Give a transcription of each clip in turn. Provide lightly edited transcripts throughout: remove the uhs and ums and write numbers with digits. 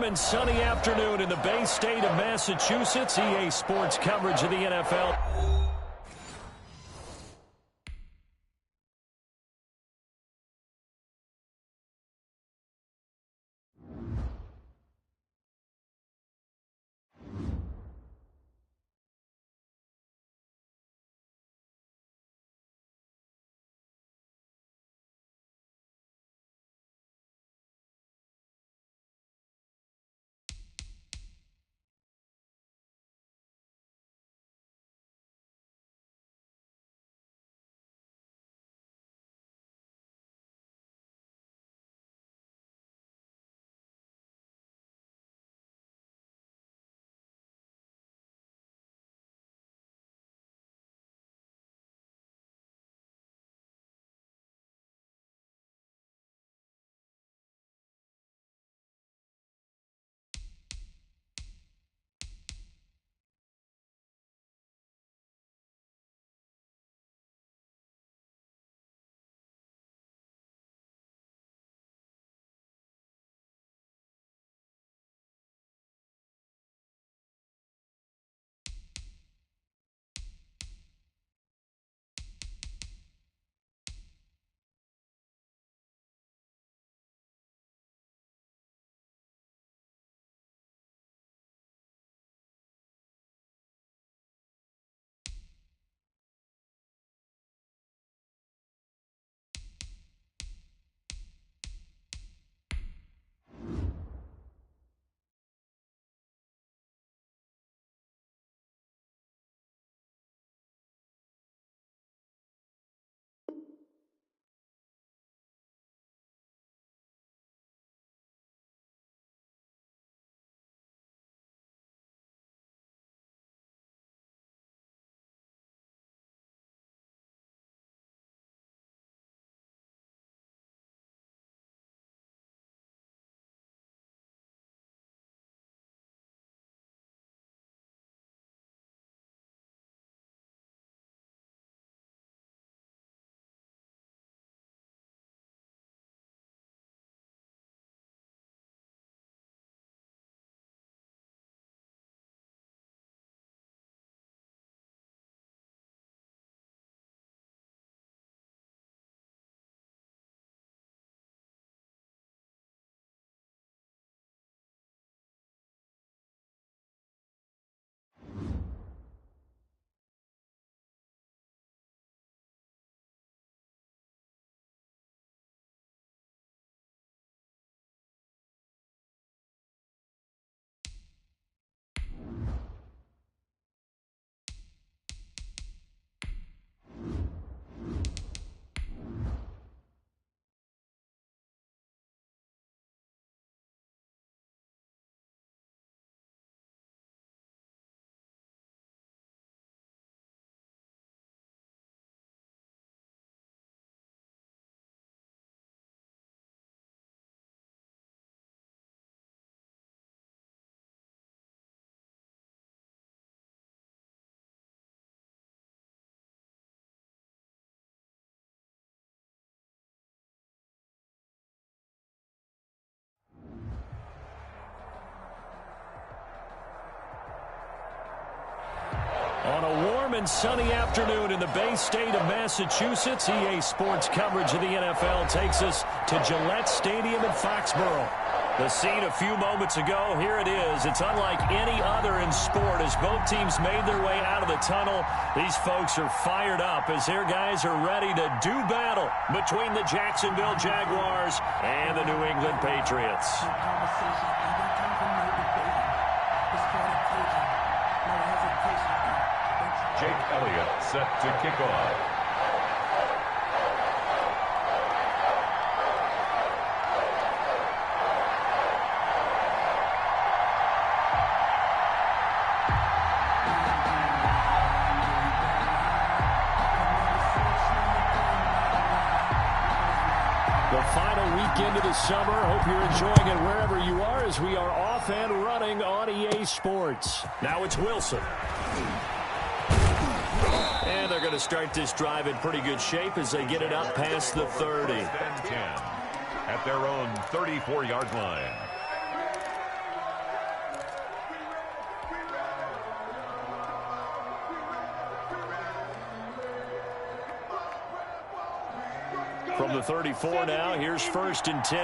and sunny afternoon in the Bay State of Massachusetts. EA Sports coverage of the NFL. On a warm and sunny afternoon in the Bay State of Massachusetts, EA Sports coverage of the NFL takes us to Gillette Stadium in Foxborough. The scene a few moments ago, here it is. It's unlike any other in sport as both teams made their way out of the tunnel. These folks are fired up as their guys are ready to do battle between the Jacksonville Jaguars and the New England Patriots. Jake Elliott set to kick off. The final weekend of the summer. Hope you're enjoying it wherever you are as we are off and running on EA Sports. Now it's Wilson. And they're going to start this drive in pretty good shape as they get it up past the 30. At their own 34-yard line. From the 34 now, here's 1st and 10.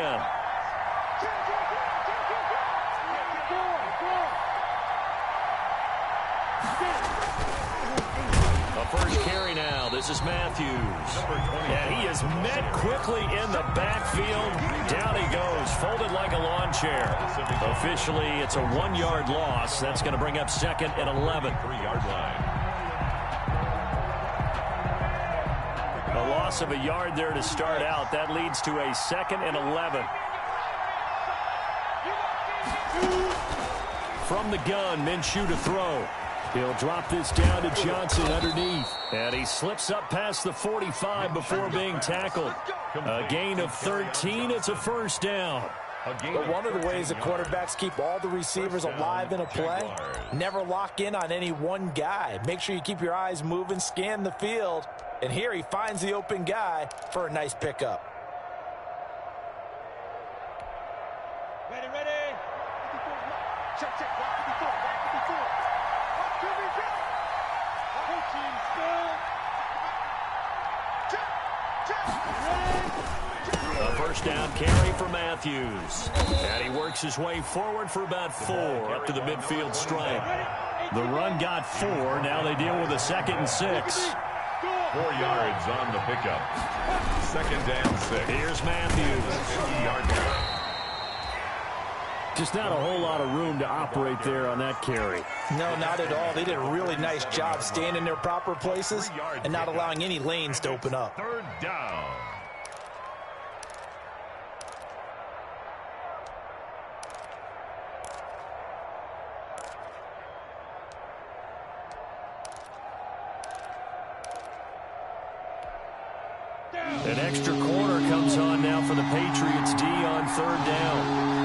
A first carry now. This is Matthews. And he is met quickly in the backfield. Down he goes, folded like a lawn chair. Officially, it's a 1-yard loss. That's going to bring up 2nd and 11. 3-yard line. A loss of a yard there to start out. That leads to a 2nd and 11. From the gun, Minshew to throw. He'll drop this down to Johnson underneath. And he slips up past the 45 before being tackled. A gain of 13. It's a first down. But one of the ways that quarterbacks keep all the receivers alive in a play, never lock in on any one guy. Make sure you keep your eyes moving, scan the field. And here he finds the open guy for a nice pickup. Ready. Check. Back to A first down carry for Matthews. And he works his way forward for about 4 up to the midfield stripe. The run got 4. Now they deal with a 2nd and 6. 4 yards on the pickup. 2nd and 6. Here's Matthews. 50-yard line. Just not a whole lot of room to operate there on that carry. No, not at all. They did a really nice job staying in their proper places and not allowing any lanes to open up. 3rd down. An extra corner comes on now for the Patriots D on 3rd down.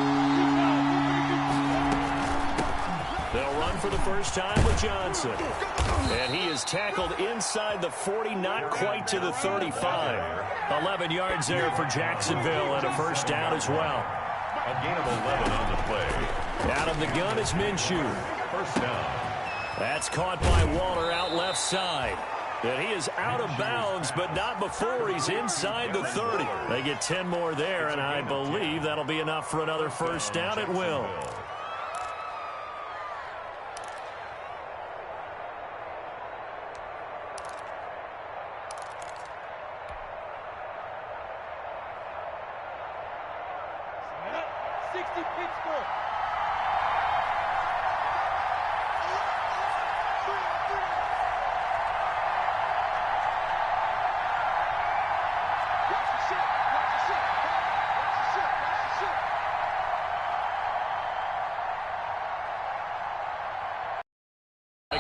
They'll run for the first time with Johnson. And he is tackled inside the 40, not quite to the 35. 11 yards there for Jacksonville and a first down as well. A gain of 11 on the play. Out of the gun is Minshew. First down. That's caught by Waller out left side. And he is out of bounds, but not before he's inside the 30. They get 10 more there, and I believe that'll be enough for another first down at will.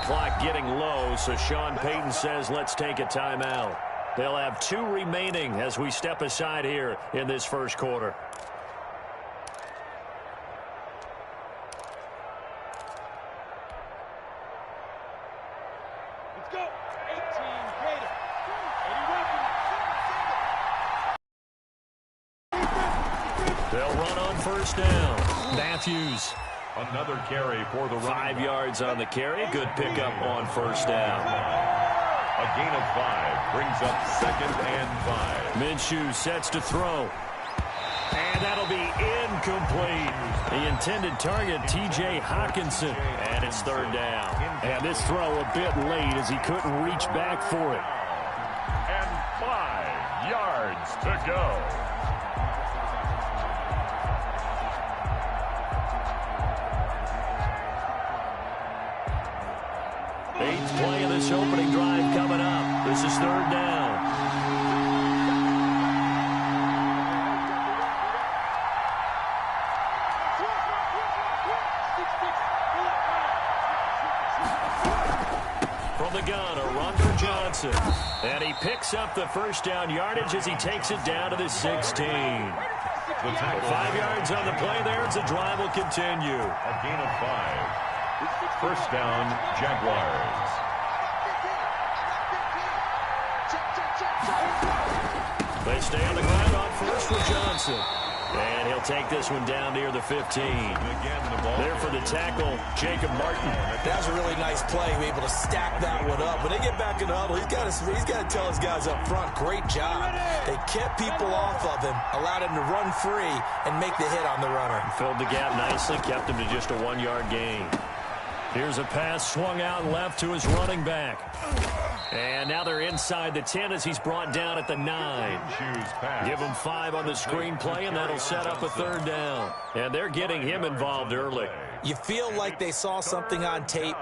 Clock getting low, so Sean Payton says let's take a timeout. They'll have 2 remaining as we step aside here in this first quarter. Let's go. 18 greater. 80 They'll run on first down. Matthews. Another carry for the 5 yards on the carry. Good pickup on first down. A gain of 5 brings up 2nd and 5. Minshew sets to throw. And that'll be incomplete. The intended target, T.J. Hawkinson. And it's 3rd down. And this throw a bit late as he couldn't reach back for it. And 5 yards to go. Eighth play of this opening drive coming up. This is 3rd down. From the gun, a run for Johnson. And he picks up the first down yardage as he takes it down to the 16. 5 yards on the play there as the drive will continue. A gain of 5. First down, Jaguars. They stay on the ground on first for Johnson. And he'll take this one down near the 15. There for the tackle, Jacob Martin. That was a really nice play. He was able to stack that one up. When they get back in the huddle, he's got to tell his guys up front, great job. They kept people off of him, allowed him to run free and make the hit on the runner. Filled the gap nicely, kept him to just a 1-yard gain. Here's a pass swung out left to his running back. And now they're inside the 10 as he's brought down at the 9. Give him 5 on the screenplay, and that'll set up a 3rd down. And they're getting him involved early. You feel like they saw something on tape,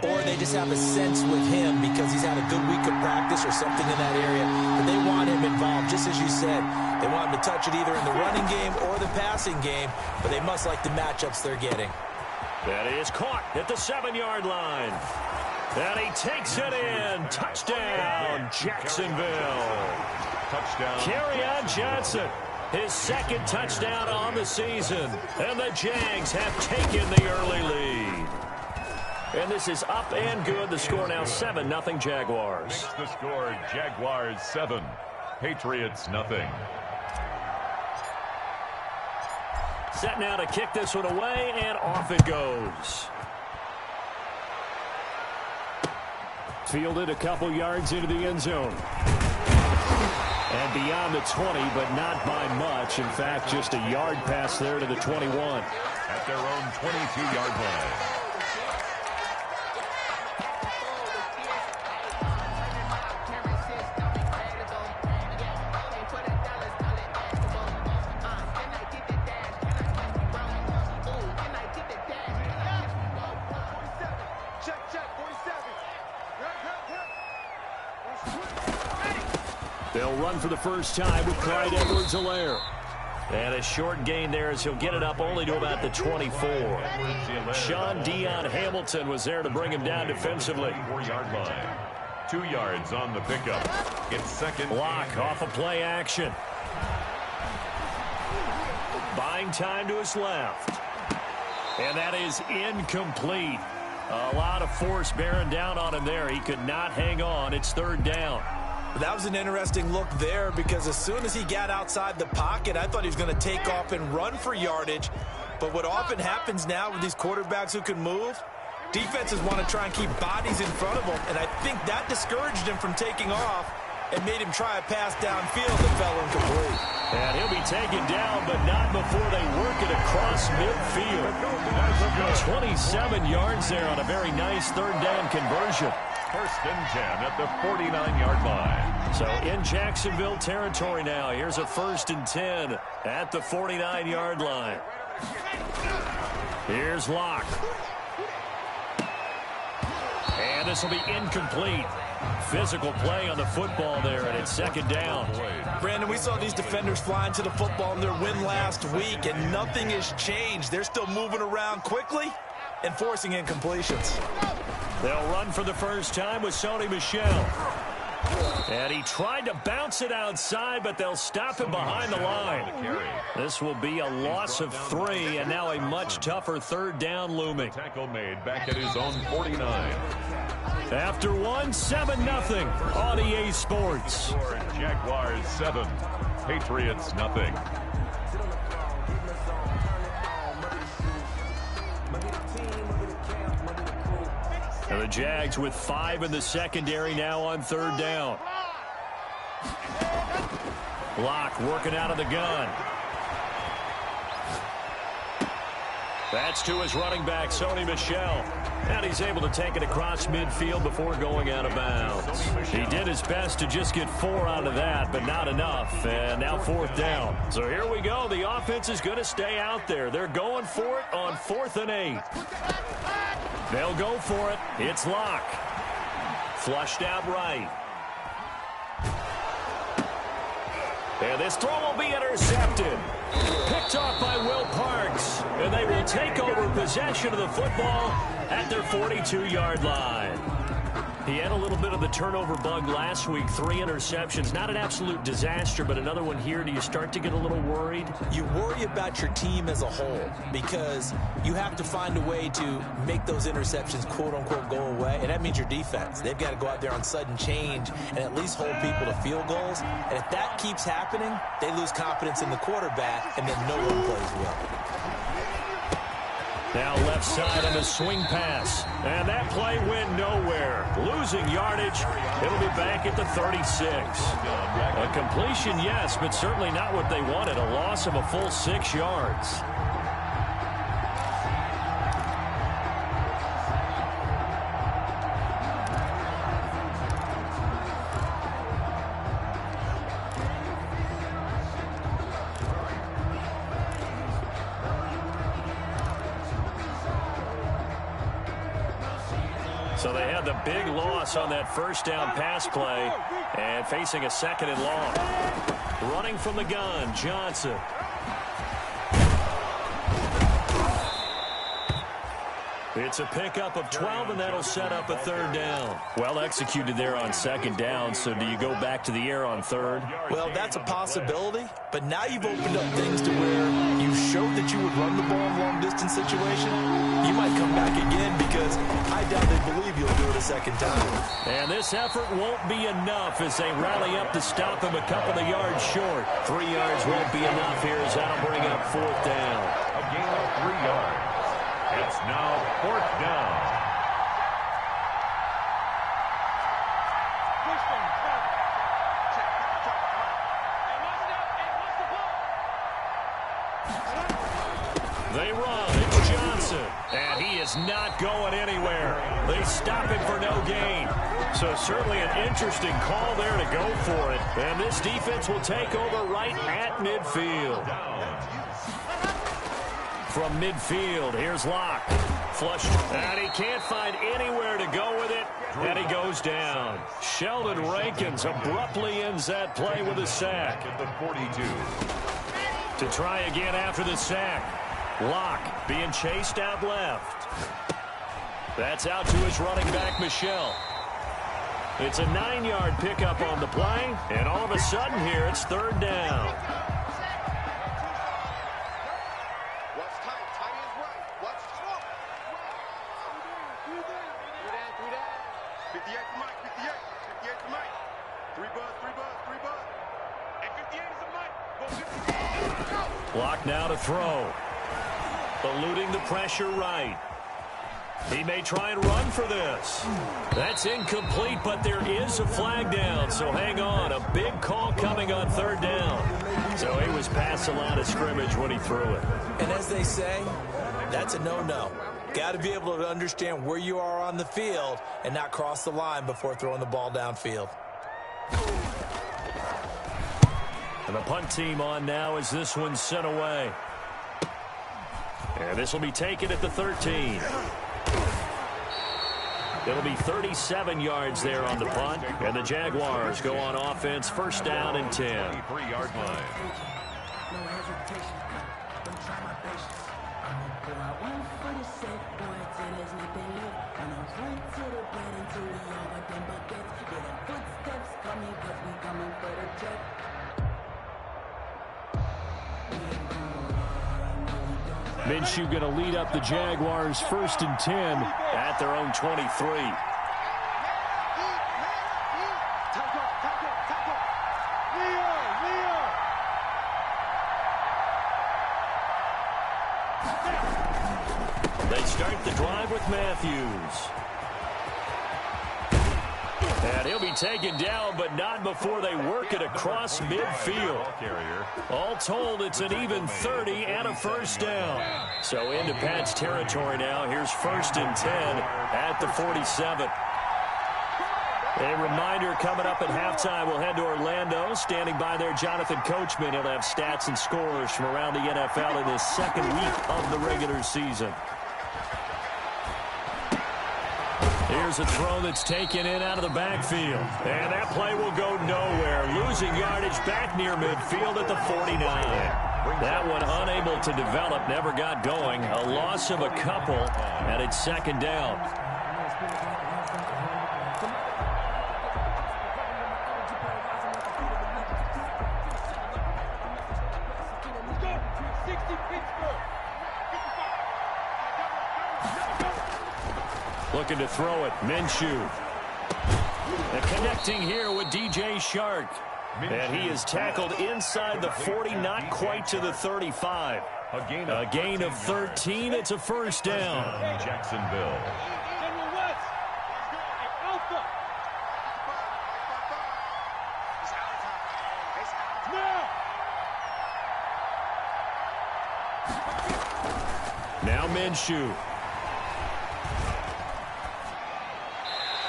or they just have a sense with him because he's had a good week of practice or something in that area. But they want him involved, just as you said. They want him to touch it either in the running game or the passing game, but they must like the matchups they're getting. That is caught at the 7-yard line. And he takes it in. Touchdown, Jacksonville. Touchdown. Kerryon Johnson, his 2nd touchdown on the season. And the Jags have taken the early lead. And this is up and good. The score now 7-0 Jaguars. Makes the score Jaguars 7, Patriots nothing. Set now to kick this one away, and off it goes. Fielded a couple yards into the end zone. And beyond the 20, but not by much. In fact, just a yard pass there to the 21. At their own 22-yard line. They'll run for the first time with Clyde Edwards-Helaire. And a short gain there as he'll get it up only to about the 24. Sean Dion Hamilton was there to bring him down defensively. 4-yard line. 2 yards on the pickup. It's second. Block off of play action. Buying time to his left. And that is incomplete. A lot of force bearing down on him there. He could not hang on. It's 3rd down. That was an interesting look there because as soon as he got outside the pocket, I thought he was going to take off and run for yardage. But what often happens now with these quarterbacks who can move, defenses want to try and keep bodies in front of them, and I think that discouraged him from taking off and made him try a pass downfield that fell incomplete. And he'll be taken down, but not before they work it across midfield. 27 yards there on a very nice 3rd down conversion. 1st and 10 at the 49-yard line. So in Jacksonville territory now. Here's a 1st and 10 at the 49-yard line. Here's Locke. And this will be incomplete. Physical play on the football there, and it's 2nd down. Brandon, we saw these defenders flying to the football in their win last week, and nothing has changed. They're still moving around quickly and forcing incompletions. They'll run for the first time with Sony Michel. And he tried to bounce it outside, but they'll stop him behind the line. This will be a loss of 3, and now a much tougher 3rd down looming. Tackle made back at his own 49. After 1, 7-0 on EA Sports. Jaguars 7, Patriots nothing. And the Jags with 5 in the secondary now on 3rd down. Locke working out of the gun. That's to his running back, Sony Michel. And he's able to take it across midfield before going out of bounds. He did his best to just get 4 out of that, but not enough. And now 4th down. So here we go. The offense is going to stay out there. They're going for it on 4th and 8. They'll go for it. It's Locke. Flushed out right. And this throw will be intercepted. Picked off by Will Parks. And they will take over possession of the football at their 42-yard line. He had a little bit of the turnover bug last week, 3 interceptions. Not an absolute disaster, but another one here. Do you start to get a little worried? You worry about your team as a whole because you have to find a way to make those interceptions, quote-unquote, go away, and that means your defense. They've got to go out there on sudden change and at least hold people to field goals, and if that keeps happening, they lose confidence in the quarterback, and then no one plays well. Now left side on a swing pass. And that play went nowhere. Losing yardage. It'll be back at the 36. A completion, yes, but certainly not what they wanted. A loss of a full 6 yards. So they had the big loss on that first down pass play and facing a 2nd and long. Running from the gun, Johnson. It's a pickup of 12, and that'll set up a 3rd down. Well executed there on 2nd down, so do you go back to the air on 3rd? Well, that's a possibility, but now you've opened up things to where you showed that you would run the ball in long-distance situation. You might come back again because I doubt they believe you'll do it a 2nd time. And this effort won't be enough as they rally up to stop him a couple of yards short. 3 yards won't be enough here as that'll bring up 4th down. A gain of 3 yards. It's now 4th down. They run. It's Johnson. And he is not going anywhere. They stop him for no gain. So certainly an interesting call there to go for it. And this defense will take over right at midfield. From midfield, here's Locke. Flushed. And he can't find anywhere to go with it. And he goes down. Sheldon Rankins abruptly ends that play with a sack. At the 42. To try again after the sack. Locke being chased out left. That's out to his running back, Michel. It's a 9-yard pickup on the play. And all of a sudden here, it's 3rd down. Locke now to throw. Eluding the pressure right. He may try and run for this. That's incomplete, but there is a flag down, so hang on. A big call coming on 3rd down. So he was past the line of scrimmage when he threw it. And as they say, that's a no-no. Got to be able to understand where you are on the field and not cross the line before throwing the ball downfield. And the punt team on now as this one's sent away. And this will be taken at the 13. It'll be 37 yards there on the punt. And the Jaguars go on offense, 1st down and 10. 3-yard line. Minshew going to lead up the Jaguars 1st and 10 at their own 23. They start the drive with Matthews. And he'll be taken down, but not before they work it across midfield. All told, it's an even 30 and a 1st down. So into Pat's territory now. Here's 1st and 10 at the 47. A reminder coming up at halftime, we'll head to Orlando. Standing by there, Jonathan Coachman. He'll have stats and scores from around the NFL in his 2nd week of the regular season. Here's a throw that's taken in out of the backfield. And that play will go nowhere. Losing yardage back near midfield at the 49. That one unable to develop, never got going. A loss of a couple, and it's 2nd down. Looking to throw it. Minshew. And connecting here with DJ Shark. And he is tackled inside the 40, not quite to the 35. A gain of 13. It's a first down. Jacksonville. General West. Alpha. Now Minshew.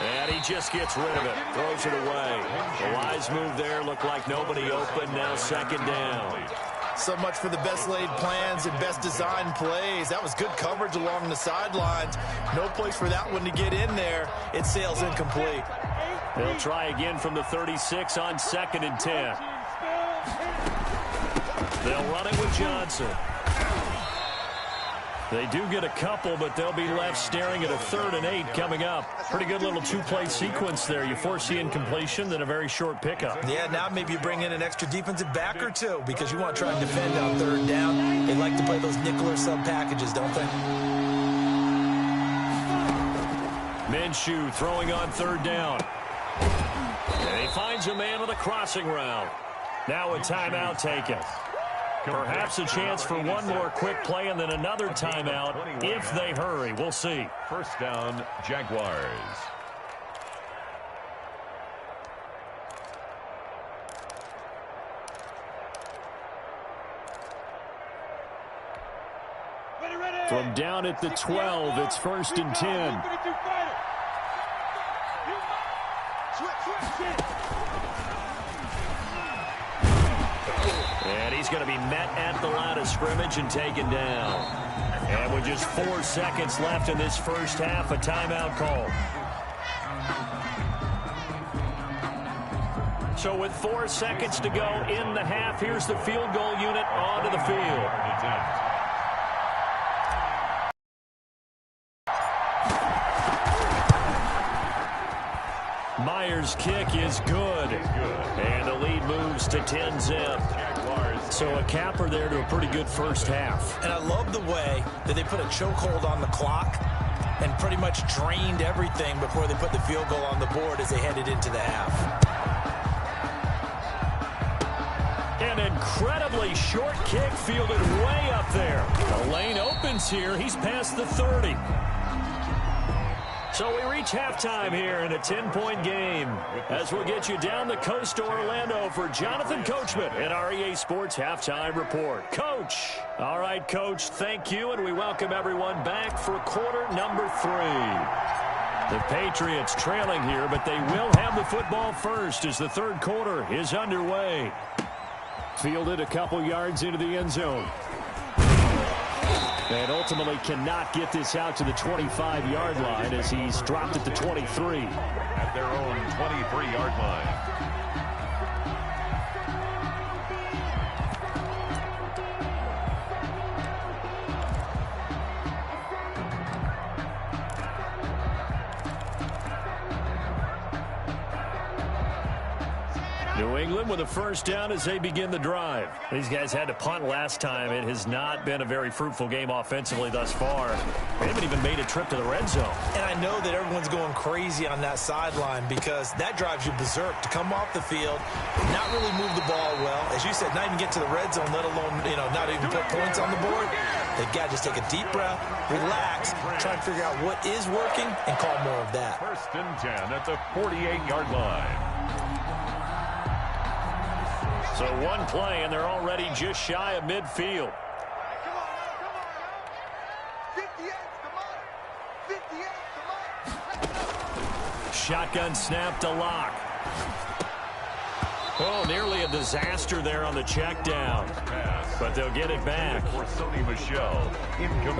And he just gets rid of it. Throws it away. The wise move there. Looked like nobody open. Now second down. So much for the best laid plans and best designed plays. That was good coverage along the sidelines. No place for that one to get in there. It sails incomplete. They'll try again from the 36 on 2nd and 10. They'll run it with Johnson. They do get a couple, but they'll be left staring at a 3rd and 8 coming up. Pretty good little two-play sequence there. You force the incompletion, then a very short pickup. Yeah, now maybe you bring in an extra defensive back or two because you want to try and defend on 3rd down. They like to play those nickel or sub packages, don't they? Minshew throwing on 3rd down. And he finds a man with a crossing route. Now a timeout taken. Perhaps a chance for one more quick play and then another timeout if they hurry. We'll see. First down, Jaguars. From down at the 12, it's 1st and 10. And he's going to be met at the line of scrimmage and taken down. And with just 4 seconds left in this first half, a timeout call. So with 4 seconds to go in the half, here's the field goal unit onto the field. Myers' kick is good. And the lead moves to 10-zip. So a capper there to a pretty good first half. And I love the way that they put a chokehold on the clock and pretty much drained everything before they put the field goal on the board as they headed into the half. An incredibly short kick fielded way up there. The lane opens here. He's past the 30. So we reach halftime here in a 10-point game as we'll get you down the coast to Orlando for Jonathan Coachman at our EA Sports Halftime Report. Coach. All right, Coach, thank you, and we welcome everyone back for quarter number 3. The Patriots trailing here, but they will have the football first as the third quarter is underway. Fielded a couple yards into the end zone. And ultimately cannot get this out to the 25-yard line as he's dropped at the 23. At their own 23-yard line. New England with a first down as they begin the drive. These guys had to punt last time. It has not been a very fruitful game offensively thus far. They haven't even made a trip to the red zone. And I know that everyone's going crazy on that sideline because that drives you berserk to come off the field, not really move the ball well. As you said, not even get to the red zone, let alone, not even put points on the board. They've got to just take a deep breath, relax, try and figure out what is working and call more of that. First and 10 at the 48-yard line. So one play, and they're already just shy of midfield. Come on now. 58, come on. Shotgun snap to Lock. Oh, nearly a disaster there on the check down. But they'll get it back. But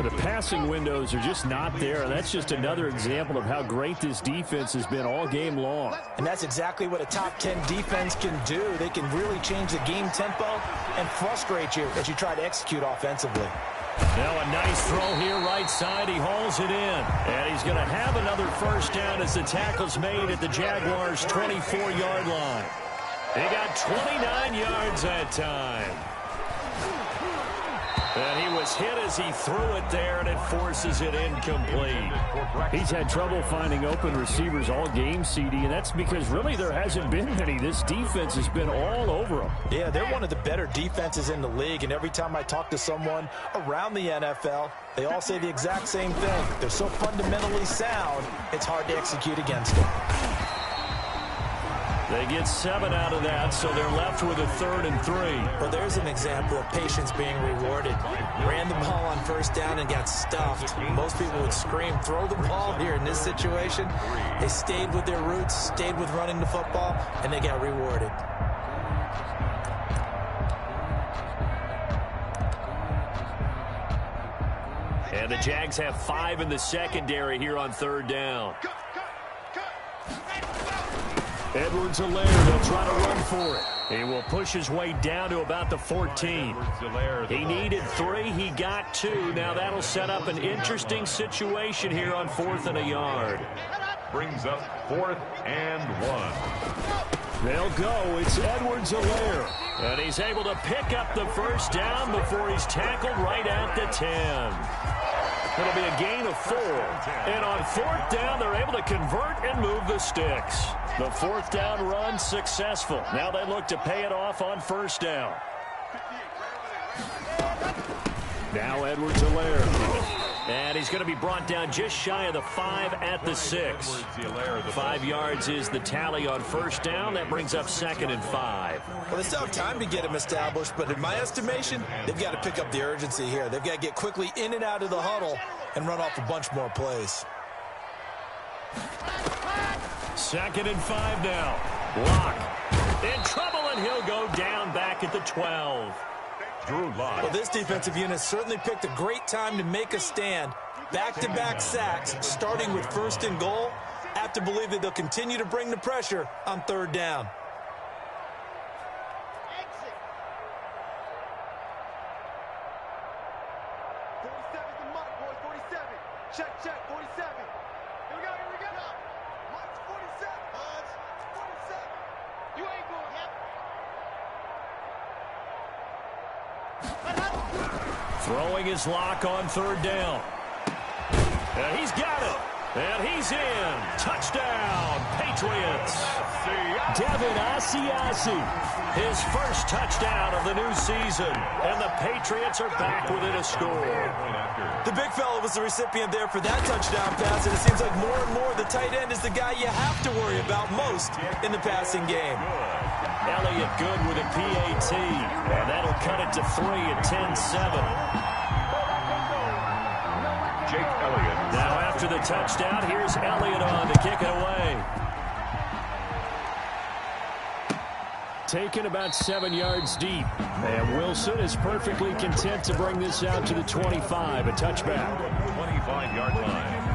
the passing windows are just not there. And that's just another example of how great this defense has been all game long. And that's exactly what a top 10 defense can do. They can really change the game tempo and frustrate you as you try to execute offensively. Now a nice throw here right side. He hauls it in. And he's going to have another first down as the tackle's made at the Jaguars' 24-yard line. They got 29 yards that time. And he was hit as he threw it there, and it forces it incomplete. He's had trouble finding open receivers all game, CD, and that's because really there hasn't been any. This defense has been all over him. Yeah, they're one of the better defenses in the league, and every time I talk to someone around the NFL, they all say the exact same thing. They're so fundamentally sound, it's hard to execute against them. They get 7 out of that, so they're left with a 3rd and 3. Well, there's an example of patience being rewarded. Ran the ball on first down and got stuffed. Most people would scream, throw the ball here. In this situation, they stayed with their roots, stayed with running the football, and they got rewarded. And the Jags have 5 in the secondary here on 3rd down. Edwards-Helaire, they'll try to run for it. He will push his way down to about the 14. He needed 3. He got 2. Now that'll set up an interesting situation here on 4th and a yard. Brings up 4th and 1. They'll go. It's Edwards-Helaire. And he's able to pick up the first down before he's tackled right at the 10. It'll be a gain of 4. And on 4th down, they're able to convert and move the sticks. The 4th down run successful. Now they look to pay it off on 1st down. Now Edwards-Helaire. And he's going to be brought down just shy of the 5 at the 6. 5 yards is the tally on 1st down. That brings up 2nd and 5. Well, they still have time to get him established, but in my estimation, they've got to pick up the urgency here. They've got to get quickly in and out of the huddle and run off a bunch more plays. 2nd and 5 now. Lock. In trouble, and he'll go down back at the 12. Drew Lock. Well, this defensive unit certainly picked a great time to make a stand. Back-to-back sacks, starting with 1st and goal. I have to believe that they'll continue to bring the pressure on 3rd down. Check, 47. Here we go. March 47. 47. You ain't going. Yep. Throwing his lock on 3rd down. And he's got it. And he's in. Touchdown, Patriots. Devin Asiasi, his first touchdown of the new season. And the Patriots are back within a score. The big fella was the recipient there for that touchdown pass, and it seems like more and more the tight end is the guy you have to worry about most in the passing game. Elliott good with a PAT, and that'll cut it to 3 at 10-7. Jake Elliott. Now after the touchdown, here's Elliott on to kick it away. Taken about 7 yards deep. And Wilson is perfectly content to bring this out to the 25, a touchback. 25-yard line.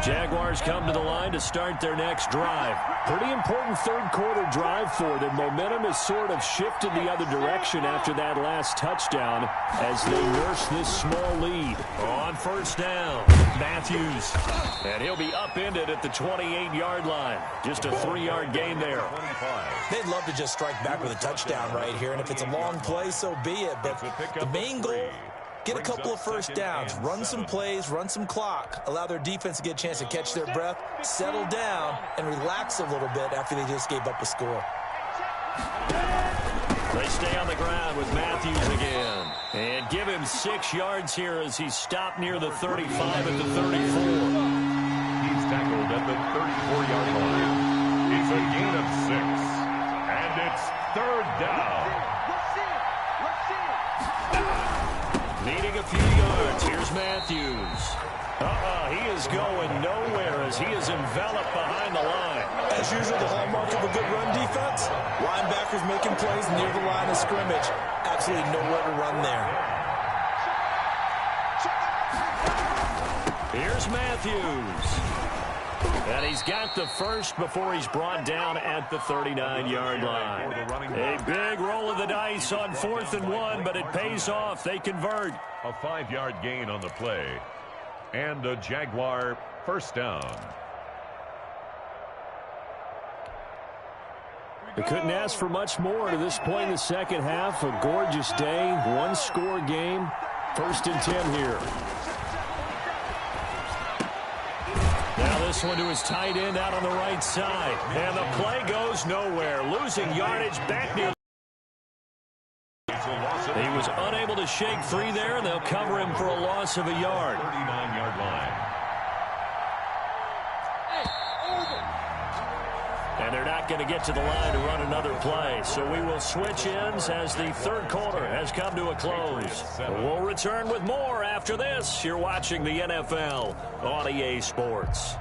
Jaguars come to the line to start their next drive. Pretty important 3rd quarter drive for them. Momentum has sort of shifted the other direction after that last touchdown as they nurse this small lead. On 1st down, Matthews. And he'll be upended at the 28-yard line. Just a 3-yard gain there. They'd love to just strike back with a touchdown right here, and if it's a long play, so be it. But the main goal, get a couple of 1st downs, run some plays, run some clock, allow their defense to get a chance to catch their breath, settle down, and relax a little bit after they just gave up a score. They stay on the ground with Matthews again. And give him 6 yards here as he's stopped near the 35 at the 34. He's tackled at the 34-yard line. It's a gain of 6. And it's 3rd down. Needing a few yards. Here's Matthews. He is going nowhere as he is enveloped behind the line. As usual, the hallmark of a good run defense, linebackers making plays near the line of scrimmage. Absolutely nowhere to run there. Here's Matthews. And he's got the first before he's brought down at the 39-yard line. A big roll of the dice on 4th and 1, but it pays off. They convert. A 5-yard gain on the play. And a Jaguar first down. They couldn't ask for much more to this point in the second half. A gorgeous day, one-score game. 1st and 10 here. Now this one to his tight end out on the right side. And the play goes nowhere. Losing yardage back near. He was unable to shake free there, and they'll cover him for a loss of a yard. 39-yard line. And they're not going to get to the line to run another play. So we will switch ends as the third quarter has come to a close. We'll return with more after this. You're watching the NFL on EA Sports.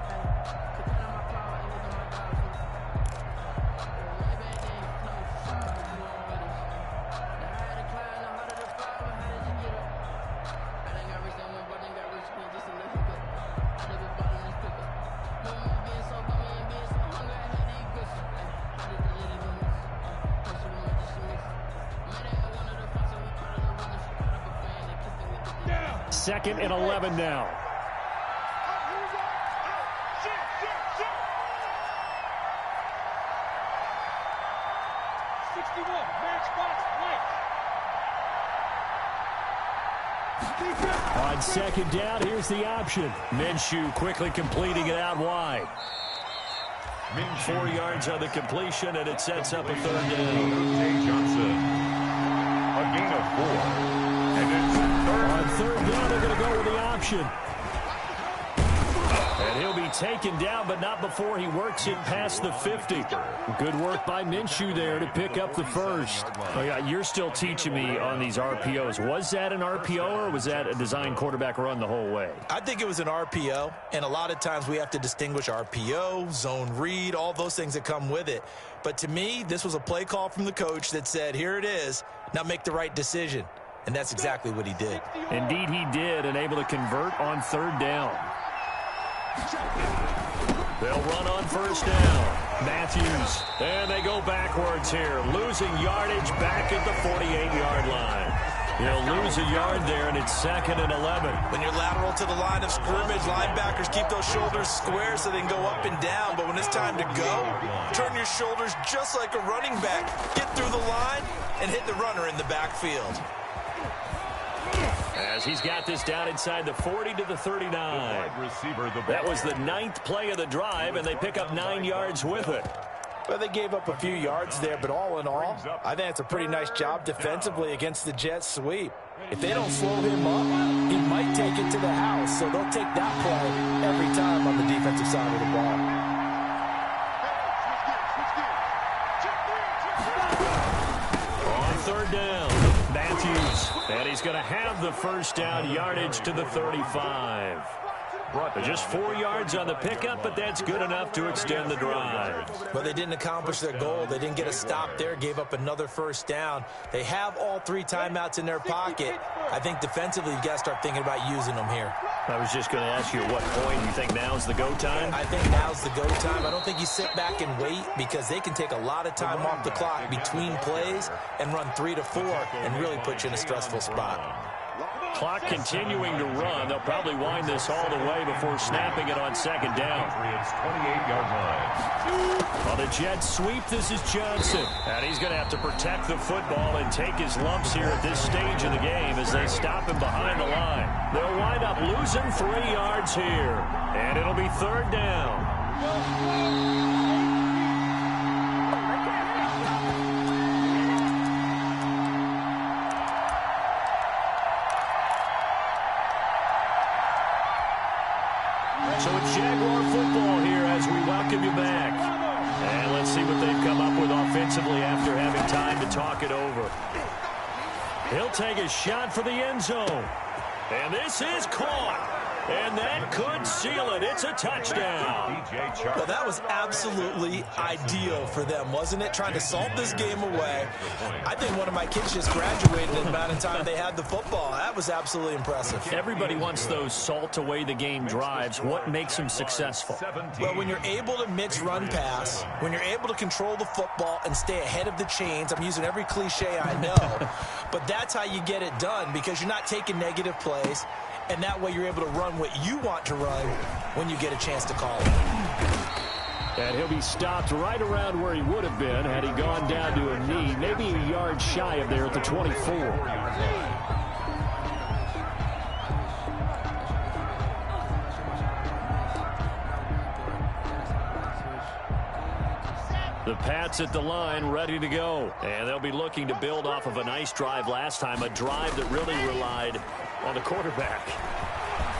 Second and 11 now. On second down, here's the option. Minshew quickly completing it out wide. 4 yards on the completion, and it sets up a third down. Johnson. A gain of 4. And it's on third down, they're going to go with the option. And he'll be taken down, but not before he works it past the 50. Good work by Minshew there to pick up the first. Oh, yeah, you're still teaching me on these RPOs. Was that an RPO or was that a design quarterback run the whole way? I think it was an RPO, and a lot of times we have to distinguish RPO, zone read, all those things that come with it. But to me, this was a play call from the coach that said, here it is, now make the right decision. And that's exactly what he did. Indeed, he did, and able to convert on third down. They'll run on first down. Matthews. And they go backwards here. Losing yardage back at the 48-yard line. He'll lose a yard there, and it's 2nd and 11. When you're lateral to the line of scrimmage, linebackers keep those shoulders square so they can go up and down. But when it's time to go, turn your shoulders just like a running back. Get through the line and hit the runner in the backfield. As he's got this down inside the 40 to the 39. That was the 9th play of the drive, and they pick up 9 yards with it. Well, they gave up a few yards there, but all in all, I think it's a pretty nice job defensively against the Jets sweep. If they don't slow him up, he might take it to the house, so they'll take that play every time on the defensive side of the ball. On third down, Matthews. And he's going to have the first down, yardage to the 35. Just 4 yards on the pickup, but that's good enough to extend the drive. But they didn't accomplish their goal. They didn't get a stop there, gave up another first down. They have all 3 timeouts in their pocket. I think defensively you've got to start thinking about using them here. I was just going to ask you at what point you think now's the go time? I think now's the go time. I don't think you sit back and wait because they can take a lot of time off the clock between plays and run 3 to 4 and really put you in a stressful spot. Clock continuing to run. They'll probably wind this all the way before snapping it on second down. 28-yard line. On the Jets sweep, this is Johnson. And he's going to have to protect the football and take his lumps here at this stage of the game as they stop him behind the line. They'll wind up losing 3 yards here. And it'll be third down. So it's Jaguar football here as we welcome you back. And let's see what they've come up with offensively after having time to talk it over. He'll take a shot for the end zone. And this is caught. And that could seal it. It's a touchdown. Well, that was absolutely ideal for them, wasn't it? Trying to salt this game away. I think one of my kids just graduated in the amount of time they had the football. That was absolutely impressive. Everybody wants those salt-away-the-game drives. What makes them successful? Well, when you're able to mix run-pass, when you're able to control the football and stay ahead of the chains, I'm using every cliche I know, but that's how you get it done because you're not taking negative plays. And that way you're able to run what you want to run when you get a chance to call it. And he'll be stopped right around where he would have been had he gone down to a knee, maybe a yard shy of there at the 24. The Pats at the line, ready to go. And they'll be looking to build off of a nice drive last time, a drive that really relied on the quarterback.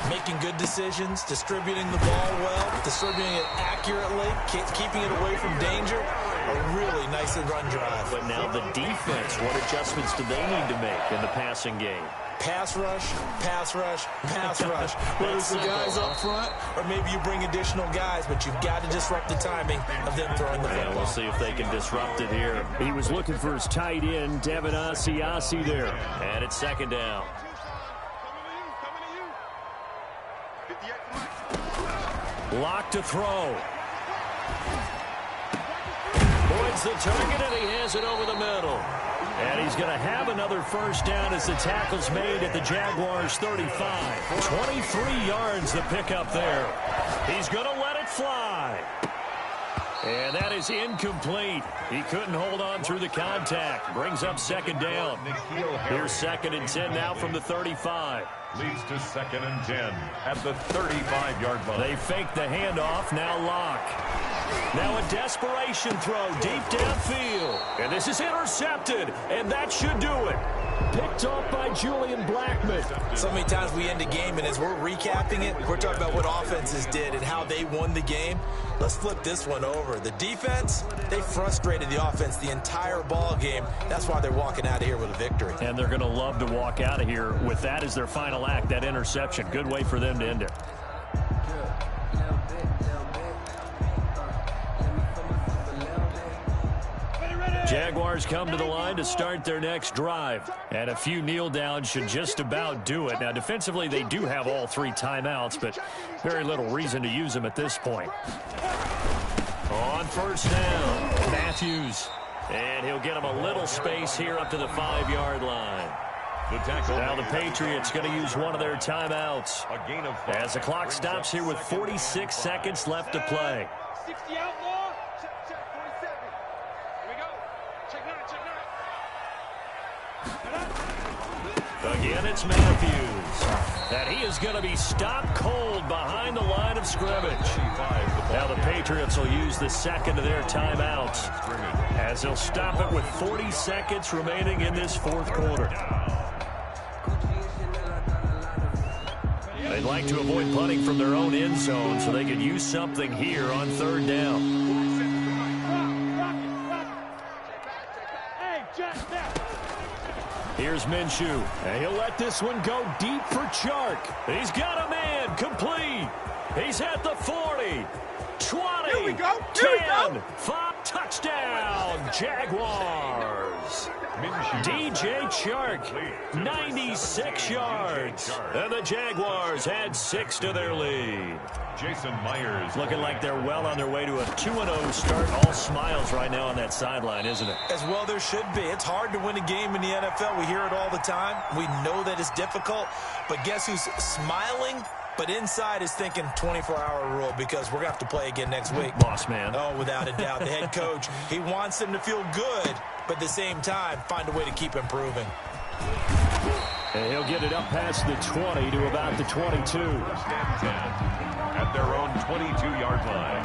Making good decisions, distributing the ball well, distributing it accurately, keeping it away from danger. A really nicely run drive. But now the defense, what adjustments do they need to make in the passing game? Pass rush, pass rush, pass rush. Whether it's the guys up front or maybe you bring additional guys, but you've got to disrupt the timing of them throwing the football. We'll see if they can disrupt it here. He was looking for his tight end, Devin Asiasi there. And it's second down. Lock to throw. Points the target, and he has it over the middle. And he's going to have another first down as the tackle's made at the Jaguars' 35. 23 yards the pickup there. He's going to let it fly. And that is incomplete. He couldn't hold on through the contact. Brings up second down. Here's second and 10 now from the 35. Leads to second and 10 at the 35-yard line. They fake the handoff. Now Locke. Now a desperation throw deep downfield. And this is intercepted. And that should do it. Picked off by Julian Blackman. So many times we end a game, and as we're recapping it, we're talking about what offenses did and how they won the game. Let's flip this one over. The defense, they frustrated the offense the entire ball game. That's why they're walking out of here with a victory. And they're going to love to walk out of here with that as their final act, that interception. Good way for them to end it. Jaguars come to the line to start their next drive. And a few kneel downs should just about do it. Now, defensively, they do have all three timeouts, but very little reason to use them at this point. On first down, Matthews. And he'll get him a little space here up to the 5-yard line. Now the Patriots going to use one of their timeouts. As the clock stops here with 46 seconds left to play. 60 outlaw. Check, 47. Here we go. Check 9. Again, it's Matthews. And he is going to be stopped cold behind the line of scrimmage. Now the Patriots will use the second of their timeouts as they'll stop it with 40 seconds remaining in this fourth quarter. They'd like to avoid punting from their own end zone so they could use something here on third down. Here's Minshew. And he'll let this one go deep for Chark. He's got a man. Complete. He's at the 40. 20. Here we go. 10. 5. Touchdown. Jaguars. DJ Chark, 96 yards. And the Jaguars add 6 to their lead. Jason Myers. Looking like they're well on their way to a 2-0 start. All smiles right now on that sideline, isn't it? As well there should be. It's hard to win a game in the NFL. We hear it all the time. We know that it's difficult. But guess who's smiling? But inside is thinking 24-hour rule because we're going to have to play again next week. Boss man. Oh, without a doubt. The head coach, he wants them to feel good, but at the same time, find a way to keep improving. And he'll get it up past the 20 to about the 22. At their own 22-yard line.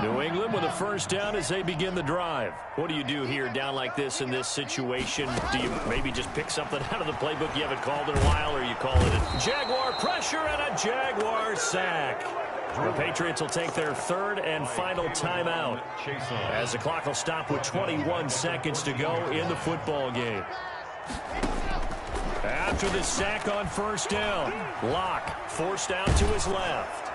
New England with a first down as they begin the drive. What do you do here down like this in this situation? Do you maybe just pick something out of the playbook you haven't called in a while, or you call it a Jaguar pressure and a Jaguar sack? The Patriots will take their third and final timeout as the clock will stop with 21 seconds to go in the football game. After the sack on first down, Locke forced out to his left.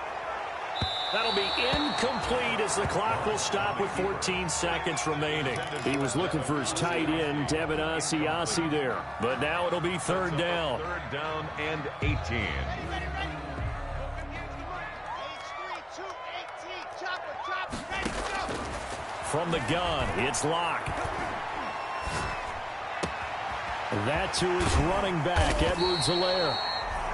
That'll be incomplete as the clock will stop with 14 seconds remaining. He was looking for his tight end, Devin Asiasi there. But now it'll be third down. Third down and 18. From the gun, it's Locke. That to his running back, Edwards-Helaire.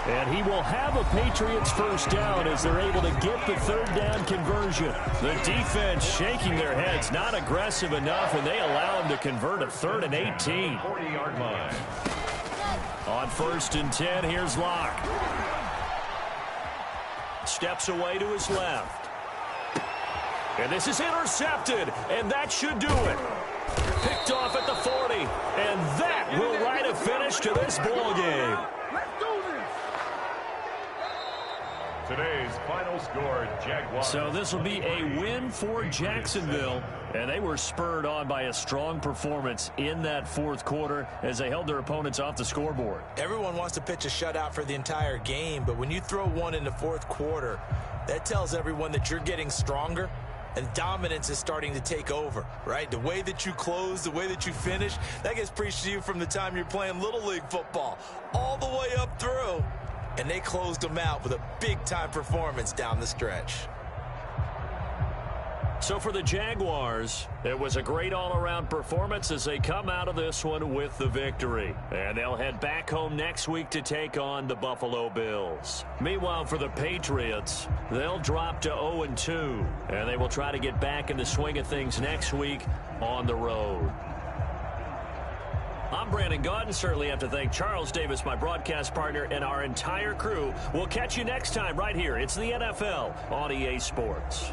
And he will have a Patriots first down as they're able to get the third down conversion. The defense shaking their heads, not aggressive enough, and they allow him to convert a 3rd and 18. 40-yard line. On 1st and 10, here's Locke. Steps away to his left. And this is intercepted, and that should do it. Picked off at the 40, and that will write a finish to this ball game. Today's final score, Jaguars. So this will be a win for Jacksonville, and they were spurred on by a strong performance in that 4th quarter as they held their opponents off the scoreboard. Everyone wants to pitch a shutout for the entire game, but when you throw one in the 4th quarter, that tells everyone that you're getting stronger and dominance is starting to take over, right? The way that you close, the way that you finish, that gets preached to you from the time you're playing Little League football all the way up through. And they closed them out with a big-time performance down the stretch. So for the Jaguars, it was a great all-around performance as they come out of this one with the victory. And they'll head back home next week to take on the Buffalo Bills. Meanwhile, for the Patriots, they'll drop to 0-2. And they will try to get back in the swing of things next week on the road. I'm Brandon Gaudin. Certainly have to thank Charles Davis, my broadcast partner, and our entire crew. We'll catch you next time right here. It's the NFL on EA Sports.